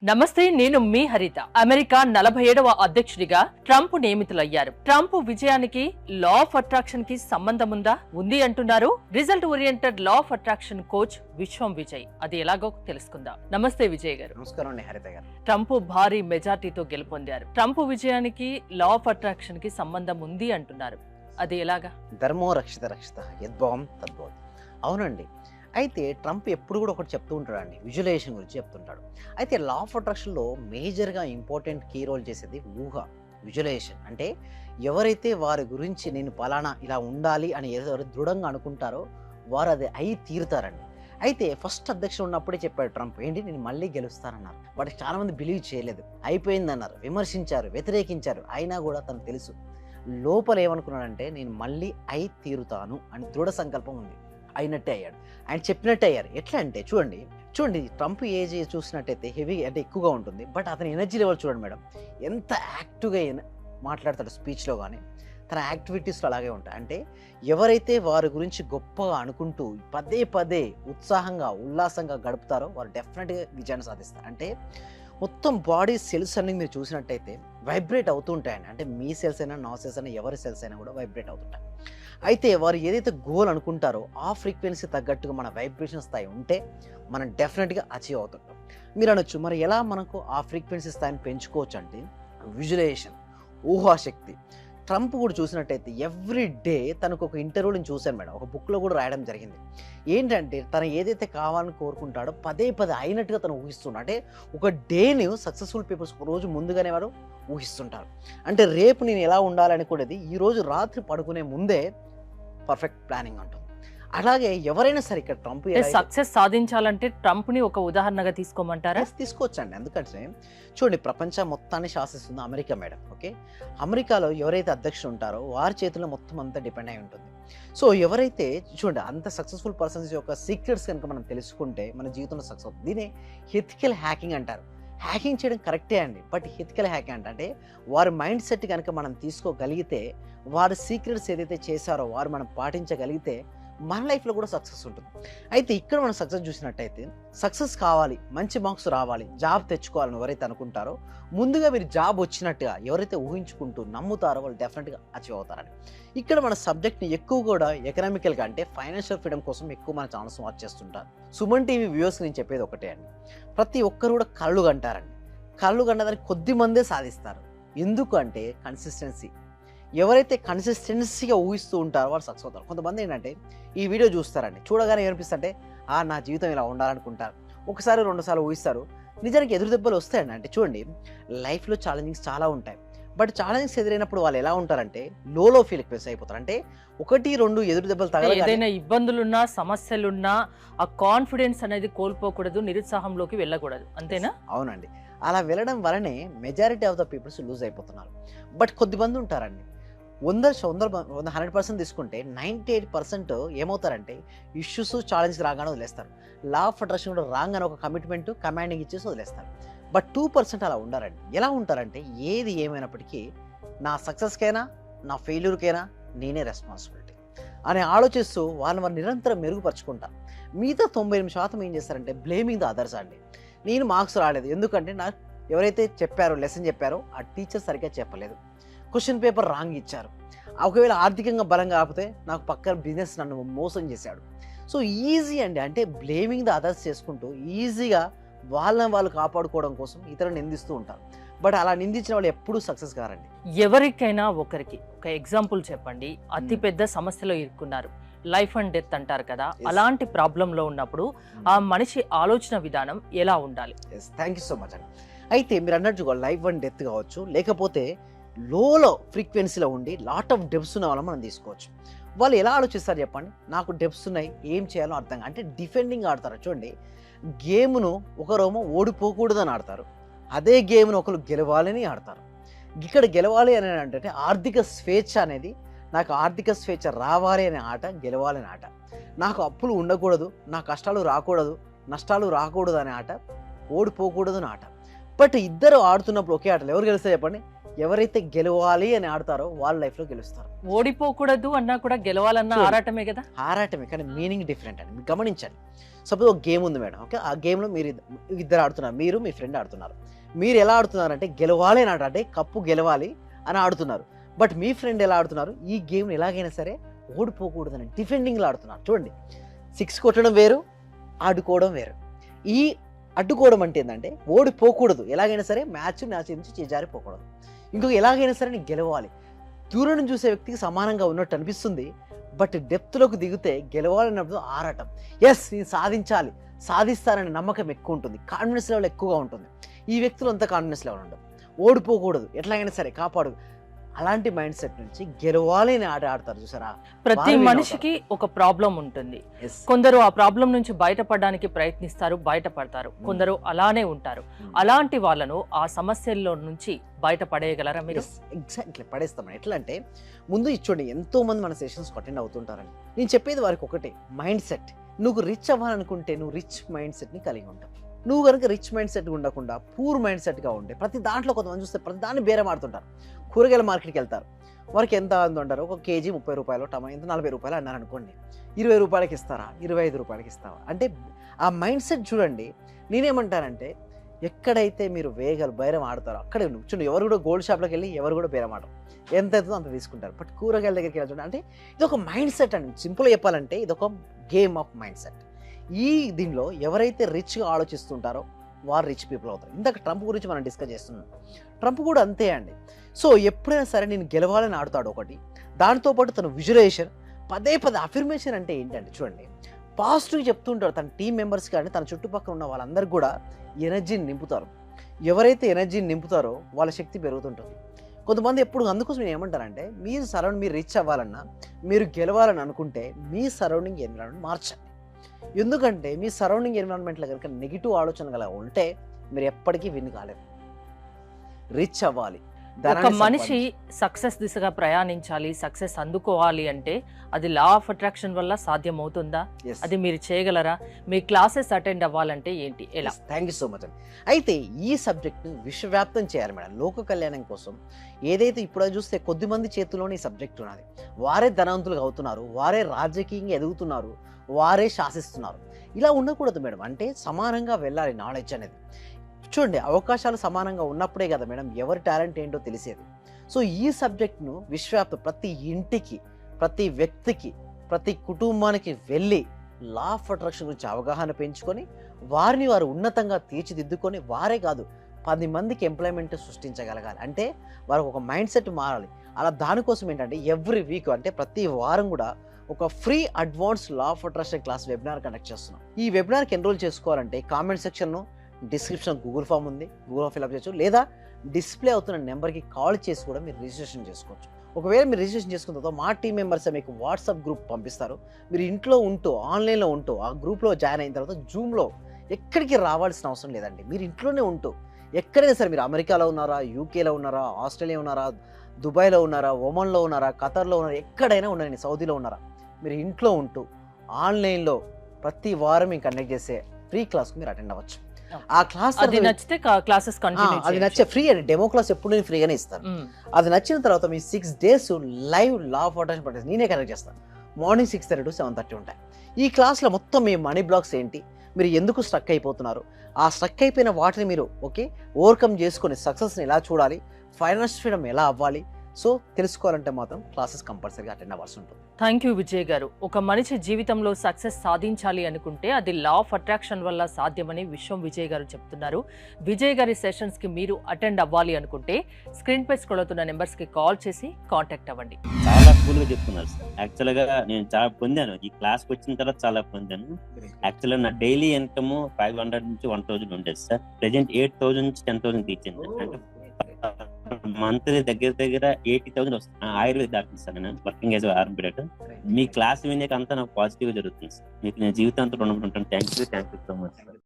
నమస్తే, నేను మీ హరిత. అమెరికా 47వ అధ్యక్షుడిగా ట్రంప్ నియమితులయ్యారు. ట్రంప్ విజయానికి లా ఆఫ్ అట్రాక్షన్ కి సంబంధం ఉందా? ఉంది అంటున్నారు result oriented law of attraction coach విశ్వం విజయ్. అది ఎలాగో తెలుసుకుందాం. నమస్తే విజయ్ గారు. నమస్కారం అండి హరిత గారు. ట్రంప్ భారీ మెజార్టీతో గెలుపొందారు. ట్రంప్ విజయానికి లా ఆఫ్ అట్రాక్షన్ కి సంబంధం ఉంది అంటున్నారు. అది ఎలాగా? ధర్మో రక్షిత రక్షిత యద్భావం తద్భవం. అవునండి. అయితే ట్రంప్ ఎప్పుడు కూడా ఒకటి చెప్తూ ఉంటాడండి, విజువలైజేషన్ గురించి చెప్తుంటాడు. అయితే లా ఆఫ్ అట్రాక్షన్లో మేజర్గా ఇంపార్టెంట్ కీ రోల్ చేసేది ఊహ, విజువలైజేషన్. అంటే ఎవరైతే వారి గురించి నేను పలానా ఇలా ఉండాలి అని ఎవరు దృఢంగా అనుకుంటారో వారు అది అయి తీరుతారండి. అయితే ఫస్ట్ అధ్యక్షుడు ఉన్నప్పుడే చెప్పాడు ట్రంప్, ఏంటి నేను మళ్ళీ గెలుస్తానన్నారు. వాటికి చాలామంది బిలీవ్ చేయలేదు, అయిపోయిందన్నారు, విమర్శించారు, వ్యతిరేకించారు. అయినా కూడా తనకు తెలుసు లోపల ఏమనుకున్నాడంటే నేను మళ్ళీ అయి తీరుతాను అని దృఢ సంకల్పం ఉంది. అయినట్టే అయ్యాడు, ఆయన చెప్పినట్టే అయ్యారు. ఎట్లా అంటే చూడండి ట్రంప్ ఏజ్ చూసినట్టయితే హెవీ అంటే ఎక్కువగా ఉంటుంది. బట్ అతని ఎనర్జీ లెవెల్ చూడండి మేడం, ఎంత యాక్టివ్గా మాట్లాడతాడు స్పీచ్లో, కానీ తన యాక్టివిటీస్లో అలాగే ఉంటాయి. అంటే ఎవరైతే వారి గురించి గొప్పగా అనుకుంటూ పదే పదే ఉత్సాహంగా ఉల్లాసంగా గడుపుతారో వారు డెఫినెట్గా విజయాన్ని సాధిస్తారు. అంటే మొత్తం బాడీ సెల్స్ అన్ని మీరు చూసినట్టయితే వైబ్రేట్ అవుతూ ఉంటాయండి. అంటే మీ సెల్స్ అయినా నా సెల్స్ అయినా ఎవరి సెల్స్ అయినా కూడా వైబ్రేట్ అవుతుంటాయి. అయితే వారు ఏదైతే గోల్ అనుకుంటారో ఆ ఫ్రీక్వెన్సీ తగ్గట్టుగా మన వైబ్రేషన్ స్థాయి ఉంటే మనం డెఫినెట్గా అచీవ్ అవుతుంటాం. మీరు అనొచ్చు, మరి ఎలా మనకు ఆ ఫ్రీక్వెన్సీ స్థాయిని పెంచుకోవచ్చు అంటే విజువలైజేషన్, ఊహాశక్తి. ట్రంప్ కూడా చూసినట్టయితే ఎవ్రీ డే తనకు ఒక ఇంటర్వ్యూని చూశాను మేడం, ఒక బుక్లో కూడా రాయడం జరిగింది. ఏంటంటే తను ఏదైతే కావాలని కోరుకుంటాడో పదే పదే అయినట్టుగా తను ఊహిస్తున్నాడు. అంటే ఒక డేని సక్సెస్ఫుల్ పీపుల్స్ ఒక రోజు ముందుగానే వారు ఊహిస్తుంటారు. అంటే రేపు నేను ఎలా ఉండాలనుకునేది ఈరోజు రాత్రి పడుకునే ముందే పర్ఫెక్ట్ ప్లానింగ్ ఉంటుంది. అలాగే ఎవరైనా సరే ఇక్కడ ట్రంప్ సక్సెస్ సాధించాలంటే ట్రంప్ ని ఒక ఉదాహరణగా తీసుకోమంటారా? తీసుకోవచ్చండి. ఎందుకంటే చూడండి, ప్రపంచం మొత్తాన్ని శాసిస్తుంది అమెరికా మేడం. ఓకే, అమెరికాలో ఎవరైతే అధ్యక్షులు ఉంటారో వారి చేతిలో మొత్తం అంతా డిపెండ్ అయి ఉంటుంది. సో ఎవరైతే చూడండి అంత సక్సెస్ఫుల్ పర్సన్స్ యొక్క సీక్రెట్స్ కనుక మనం తెలుసుకుంటే మన జీవితంలో సక్సెస్ అవుతుంది. దీనే ఎథికల్ హ్యాకింగ్ అంటారు. హ్యాకింగ్ చేయడం కరెక్టే అండి, బట్ ఎథికల్ హ్యాకింగ్ అంటే వారి మైండ్ సెట్ కనుక మనం తీసుకోగలిగితే, వారి సీక్రెట్స్ ఏదైతే చేశారో వారు మనం పాటించగలిగితే మన లైఫ్లో కూడా సక్సెస్ ఉంటుంది. అయితే ఇక్కడ మనం సక్సెస్ చూసినట్టయితే సక్సెస్ కావాలి, మంచి మార్క్స్ రావాలి, జాబ్ తెచ్చుకోవాలని ఎవరైతే అనుకుంటారో ముందుగా మీరు జాబ్ వచ్చినట్టుగా ఎవరైతే ఊహించుకుంటూ నమ్ముతారో వాళ్ళు డెఫినెట్గా అచీవ్ అవుతారని. ఇక్కడ మన సబ్జెక్ట్ని ఎక్కువ కూడా ఎకనామికల్గా అంటే ఫైనాన్షియల్ ఫ్రీడమ్ కోసం ఎక్కువ మన ఛానల్స్ వాచ్ చేస్తుంటారు. సుమన్ టీవీ వ్యూవర్స్ నేను చెప్పేది ఒకటే అండి, ప్రతి ఒక్కరు కూడా కళ్ళు కంటారండి. కళ్ళు కన్నదాన్ని కొద్ది మందే సాధిస్తారు. ఎందుకు అంటే కన్సిస్టెన్సీ. ఎవరైతే కన్సిస్టెన్సీగా ఊహిస్తూ ఉంటారో వాళ్ళు సక్సెస్ అవుతారు. కొంతమంది ఏంటంటే ఈ వీడియో చూస్తారండి, చూడగానే ఏమనిపిస్తుంటే నా జీవితం ఇలా ఉండాలనుకుంటారు. ఒకసారి 2 సార్లు ఊహిస్తారు, నిజానికి ఎదురు దెబ్బలు వస్తాయండి. అంటే చూడండి లైఫ్లో ఛాలెంజింగ్స్ చాలా ఉంటాయి. బట్ ఛాలెంజింగ్స్ ఎదురైనప్పుడు వాళ్ళు ఎలా ఉంటారంటే లో ఫీల్ అయిపోతారు. అంటే 1-2 ఎదురు దెబ్బలు తగలగానే ఏదైనా ఇబ్బందులున్నా సమస్యలున్నా ఆ కాన్ఫిడెన్స్ అనేది కోల్పోకూడదు, నిరుత్సాహంలోకి వెళ్ళకూడదు, అంతేనా? అవునండి, అలా వెళ్ళడం వలనే majority of the peoples lose అయిపోతున్నారు. బట్ కొద్దిమంది ఉంటారండి, 100% తీసుకుంటే 98% ఏమవుతారంటే ఇష్యూస్ ఛాలెంజ్ రాగానే వదిలేస్తారు. లా ఆఫ్ అట్రాక్షన్ కూడా రాగానే ఒక కమిట్మెంట్ కమాండింగ్ ఇచ్చేసి వదిలేస్తారు. బట్ 2% అలా ఉండారండి. ఎలా ఉంటారంటే ఏది ఏమైనప్పటికీ నా సక్సెస్కైనా నా ఫెయిల్యూర్కైనా నేనే రెస్పాన్సిబిలిటీ అని ఆలోచిస్తూ వాళ్ళని నిరంతరం మెరుగుపరుచుకుంటారు. మిగతా 98% ఏం చేస్తారంటే బ్లేమింగ్ ద అదర్స్ అండి. నేను మార్క్స్ రాలేదు ఎందుకంటే నాకు ఎవరైతే చెప్పారో లెసన్ చెప్పారో ఆ టీచర్ సరిగ్గా చెప్పలేదు, క్వశ్చన్ పేపర్ రాంగ్ ఇచ్చారు, ఒకవేళ ఆర్థికంగా బలంగా కాకపోతే నాకు పక్కన బిజినెస్ నన్ను మోసం చేశాడు. సో ఈజీ అండి, అంటే బ్లేమింగ్ ద అదర్స్ చేసుకుంటూ ఈజీగా వాళ్ళని వాళ్ళు కాపాడుకోవడం కోసం ఇతరులు నిందిస్తూ ఉంటారు. బట్ అలా నిందించిన వాళ్ళు ఎప్పుడూ సక్సెస్ కారండి. ఎవరికైనా ఒకరికి ఒక ఎగ్జాంపుల్ చెప్పండి, అతి పెద్ద సమస్యలో ఇరుక్కున్నారు, లైఫ్ అండ్ డెత్ అంటారు కదా, అలాంటి ప్రాబ్లంలో ఉన్నప్పుడు ఆ మనిషి ఆలోచన విధానం ఎలా ఉండాలి? థ్యాంక్ యూ సో మచ్ అండి. అయితే మీరు అన్నట్టు లైఫ్ అండ్ డెత్ కావచ్చు, లేకపోతే లోలో ఫ్రీక్వెన్సీలో ఉండి లాట్ ఆఫ్ డెప్స్ ఉన్న వాళ్ళని మనం తీసుకోవచ్చు. వాళ్ళు ఎలా ఆలోచిస్తారు చెప్పండి, నాకు డెప్స్ ఉన్నాయి ఏం చేయాలో అర్థం అంటే డిఫెండింగ్ ఆడతారు. చూడండి గేమ్ను ఒకరేమో ఓడిపోకూడదని ఆడతారు, అదే గేమ్ను ఒకరు గెలవాలని ఆడతారు. ఇక్కడ గెలవాలి అని అంటే ఆర్థిక స్వేచ్ఛ అనేది, నాకు ఆర్థిక స్వేచ్ఛ రావాలి అనే ఆట, గెలవాలనే ఆట. నాకు అప్పులు ఉండకూడదు, నా కష్టాలు రాకూడదు, నష్టాలు రాకూడదు అనే ఆట, ఓడిపోకూడదు అని ఆట. బట్ ఇద్దరు ఆడుతున్నప్పుడు ఒకే ఆటలు ఎవరు గెలుస్తారు చెప్పండి? ఎవరైతే గెలవాలి అని ఆడతారో వాళ్ళ లైఫ్లో గెలుస్తారు. ఓడిపోకూడదు అన్నా కూడా గెలవాలన్న చూడండి. ఆరాటమే కదా. ఆరాటమే, కానీ మీనింగ్ డిఫరెంట్ అండి. మీరు గమనించండి. సపోజ్ ఒక గేమ్ ఉంది మేడం, ఓకే, ఆ గేమ్లో మీరు ఇద్దరు ఆడుతున్నారు, మీరు మీ ఫ్రెండ్ ఆడుతున్నారు. మీరు ఎలా ఆడుతున్నారంటే గెలవాలి అని అంటే కప్పు గెలవాలి అని ఆడుతున్నారు. బట్ మీ ఫ్రెండ్ ఎలా ఆడుతున్నారు, ఈ గేమ్ని ఎలాగైనా సరే ఓడిపోకూడదని డిఫెండింగ్లో ఆడుతున్నారు. చూడండి, 6 కొట్టడం వేరు, ఆడుకోవడం వేరు. ఈ అడ్డుకోవడం అంటే ఏంటంటే ఓడిపోకూడదు, ఎలాగైనా సరే మ్యాచ్ నుంచి చేజారిపోకూడదు. ఇంకొక ఎలాగైనా సరే నేను గెలవాలి. దూరం నుంచి చూసే వ్యక్తికి సమానంగా ఉన్నట్టు అనిపిస్తుంది, బట్ డెప్త్లోకి దిగితే గెలవాలన్నప్పుడు ఆరాటం. ఎస్, నేను సాధించాలి, సాధిస్తాననే నమ్మకం ఎక్కువ ఉంటుంది, కాన్ఫిడెన్స్ లెవెల్ ఎక్కువగా ఉంటుంది. ఈ వ్యక్తులు అంత కాన్ఫిడెన్స్ లెవెల్ ఉండదు. ఓడిపోకూడదు, ఎట్లాగైనా సరే కాపాడు, అలాంటి మైండ్ సెట్ నుంచి గెలవాలి అని ఆట ఆడతారు చూసారా. ప్రతి వాళ్ళు win మనిషికి ఒక ప్రాబ్లం ఉంటుంది. Yes. కొందరు ఆ ప్రాబ్లం నుంచి బయటపడడానికి ప్రయత్నిస్తారు, బయటపడతారు. కొందరు అలానే ఉంటారు. అలాంటి వాళ్ళను ఆ సమస్యల్లో నుంచి బయటపడేయగలరా మీరు? ఎగ్జాక్ట్లీ పడేస్తామని. ఎట్లా అంటే ముందు ఇచ్చోండి, ఎంతో మంది మన సెషన్స్ అటెండ్ అవుతుంటారని. నేను చెప్పేది వారికి ఒకటే, మైండ్ సెట్. నువ్వు రిచ్ అవ్వాలనుకుంటే నువ్వు రిచ్ మైండ్ సెట్ని కలిగి ఉంటావు. నువ్వు కనుక రిచ్ మైండ్ సెట్ ఉండకుండా పూర్ మైండ్ సెట్గా ఉంటే, ప్రతి దాంట్లో కొంతమంది చూస్తే ప్రతి దాన్ని బేరం ఆడుతుంటారు. కూరగాయల మార్కెట్కి వెళ్తారు, వారికి ఎంత అంటారు, ఒక కేజీ 30 రూపాయలు, టమాటా ఎంత 40 రూపాయలు అన్నారు అనుకోండి, 20 రూపాయలకి ఇస్తారా, 25 రూపాయలకి ఇస్తావా అంటే ఆ మైండ్ సెట్ చూడండి. నేనేమంటానంటే ఎక్కడైతే మీరు బేరం ఆడతారో అక్కడే చూడండి. ఎవరు కూడా గోల్డ్ షాప్లోకి వెళ్ళి ఎవరు కూడా బేరం ఆడరు, ఎంత అవుతుందో అంత తీసుకుంటారు. బట్ కూరగాయల దగ్గరికి వెళ్ళి చూడండి, అంటే ఇది ఒక మైండ్ సెట్ అండి. సింపుల్గా చెప్పాలంటే ఇది ఒక గేమ్ ఆఫ్ మైండ్ సెట్. ఈ దీనిలో ఎవరైతే రిచ్గా ఆలోచిస్తుంటారో వారు రిచ్ పీపుల్ అవుతారు. ఇందాక ట్రంప్ గురించి మనం డిస్కస్ చేస్తున్నాం. ట్రంప్ కూడా అంతే అండి. సో ఎప్పుడైనా సరే నేను గెలవాలని ఆడుతాడు ఒకటి, దాంతోపాటు తన విజువలైజేషన్, పదే అఫర్మేషన్ అంటే ఏంటంటే చూడండి, పాజిటివ్ చెప్తుంటారు తన టీం మెంబర్స్ కానీ తన చుట్టుపక్కల ఉన్న వాళ్ళందరికీ కూడా ఎనర్జీని నింపుతారు. ఎవరైతే ఎనర్జీని నింపుతారో వాళ్ళ శక్తి పెరుగుతుంటుంది. కొంతమంది ఎప్పుడు అందుకోసం నేను ఏమంటారంటే మీరు రిచ్ అవ్వాలన్నా, మీరు గెలవాలని అనుకుంటే మీ సరౌండింగ్ ఎన్విరాన్మెంట్ మార్చండి. ఎందుకంటే మీ సరౌండింగ్ ఎన్విరాన్మెంట్లో కనుక నెగిటివ్ ఆలోచన గల ఉంటే మీరు ఎప్పటికీ విన్ కాలేరు. రిచ్ అవ్వాలి, ఒక మనిషి సక్సెస్ దిశగా ప్రయాణించాలి, సక్సెస్ అందుకోవాలి అంటే అది లా ఆఫ్ అట్రాక్షన్ వల్ల సాధ్యం అవుతుందా? అది మీరు చేయగలరా? మీ క్లాసెస్ అటెండ్ అవ్వాలంటే ఏంటి, ఎలా? థ్యాంక్ యూ సో మచ్ అండి. అయితే ఈ సబ్జెక్ట్ను విశ్వవ్యాప్తం చేయాలి మేడం, లోక కళ్యాణం కోసం. ఏదైతే ఇప్పుడు చూస్తే కొద్ది మంది చేతిలోనే ఈ సబ్జెక్ట్ ఉన్నది, వారే ధనవంతులుగా అవుతున్నారు, వారే రాజకీయంగా ఎదుగుతున్నారు, వారే శాసిస్తున్నారు. ఇలా ఉండకూడదు మేడం. అంటే సమానంగా వెళ్ళాలి నాలెడ్జ్ అనేది. చూడండి, అవకాశాలు సమానంగా ఉన్నప్పుడే కదా మేడం ఎవరి టాలెంట్ ఏంటో తెలిసేది. సో ఈ సబ్జెక్ట్ను విశ్వవ్యాప్తం ప్రతి ఇంటికి, ప్రతి వ్యక్తికి, ప్రతి కుటుంబానికి వెళ్ళి లా ఆఫ్ అట్రాక్షన్ గురించి అవగాహన పెంచుకొని వారిని వారు ఉన్నతంగా తీర్చిదిద్దుకొని వారే కాదు 10 మందికి ఎంప్లాయ్మెంట్ సృష్టించగలగాలి. అంటే వారికి ఒక మైండ్ సెట్ మారాలి. అలా దానికోసం ఏంటంటే ఎవ్రీ వీక్, అంటే ప్రతి వారం కూడా ఒక free advance law of attraction class webinar conduct చేస్తున్నాం. ఈ వెబినార్కి ఎన్రోల్ చేసుకోవాలంటే కామెంట్ సెక్షన్లో డిస్క్రిప్షన్ గూగుల్ ఫామ్ ఉంది, గూగుల్ ఫిల్అప్ చేయొచ్చు, లేదా డిస్ప్లే అవుతున్న నెంబర్కి కాల్ చేసి కూడా మీరు రిజిస్ట్రేషన్ చేసుకోవచ్చు. ఒకవేళ మీరు రిజిస్ట్రేషన్ చేసుకున్న తర్వాత మా టీం మెంబర్స్ మీకు వాట్సాప్ గ్రూప్ పంపిస్తారు. మీరు ఇంట్లో ఉంటూ ఆన్లైన్లో ఉంటూ ఆ గ్రూప్లో జాయిన్ అయిన తర్వాత జూమ్లో ఎక్కడికి రావాల్సిన అవసరం లేదండి. మీరు ఇంట్లోనే ఉంటూ ఎక్కడైనా సరే, మీరు అమెరికాలో ఉన్నారా, యూకేలో ఉన్నారా, ఆస్ట్రేలియా ఉన్నారా, దుబాయ్లో ఉన్నారా, ఒమన్లో ఉన్నారా, ఖతర్లో ఉన్నారా, ఎక్కడైనా ఉండండి, సౌదీలో ఉన్నారా, మీరు ఇంట్లో ఉంటూ ఆన్లైన్లో ప్రతి వారం మేము కండక్ట్ చేసే ఫ్రీ క్లాస్కి మీరు అటెండ్ అవ్వచ్చు. ఆ క్లాస్ అది నచ్చితే క్లాసెస్ కంటిన్యూ, అది నచ్చే ఫ్రీ అండి. డెమో క్లాస్ ఎప్పుడు నేను ఫ్రీగానే ఇస్తాను. అది నచ్చిన తర్వాత మీ 6 days live law of attraction practice నేనే కండక్ట్ చేస్తాను. మార్నింగ్ 6:30 to 7:30 ఉంటాయి. ఈ క్లాస్లో మొత్తం మీ మనీ బ్లాక్స్ ఏంటి, మీరు ఎందుకు స్ట్రక్ అయిపోతున్నారు, ఆ స్ట్రక్ అయిపోయిన వాటిని మీరు ఓవర్కమ్ చేసుకొని సక్సెస్ని ఎలా చూడాలి, ఫైనాన్షియల్ ఫ్రీడమ్ ఎలా అవ్వాలి, సో తెలుసుకోవాలంటే మాత్రం క్లాసెస్ కంపల్సరీగా అటెండ్ అవ్వాల్సి ఉంటుంది. థ్యాంక్ యూ విజయ్ గారు. ఒక మనిషి జీవితంలో సక్సెస్ సాధించాలి అనుకుంటే అది లా ఆఫ్ అట్రాక్షన్ వల్ల సాధ్యమని విశ్వం విజయ్ గారు చెప్తున్నారు. విజయ్ గారి సెషన్స్ కి మీరు అటెండ్ అవ్వాలి అనుకుంటే స్క్రీన్ పై స్క్రోల్ అవుతున్న నెంబర్స్ కి కాల్ చేసి కాంటాక్ట్ అవ్వండి. చాలా కూల్ గా చెప్తున్నారు సార్. యాక్చువల్ గా నేను చాలా పొందాను, ఈ క్లాస్ కి వచ్చిన తర్వాత చాలా పొందాను. యాక్చువల్ గా నా డైలీ ఇన్కమ్ 500 నుంచి 1000 ఉండేది సార్. ప్రెసెంట్ 8000 నుంచి 10,000 తీర్చింది. అంటే మంత్లీ దగ్గర 80,000 వస్తుంది. ఆయుర్వేద డాక్టర్ సార్, నేను వర్కింగ్ యాజ్ ఆర్బిటేటర్. మీ క్లాస్ వినేక అంతా నాకు పాజిటివ్ జరుగుతుంది సార్. మీకు నేను జీవితాంతం రుణపడి ఉంటాను. Thank you so much sir.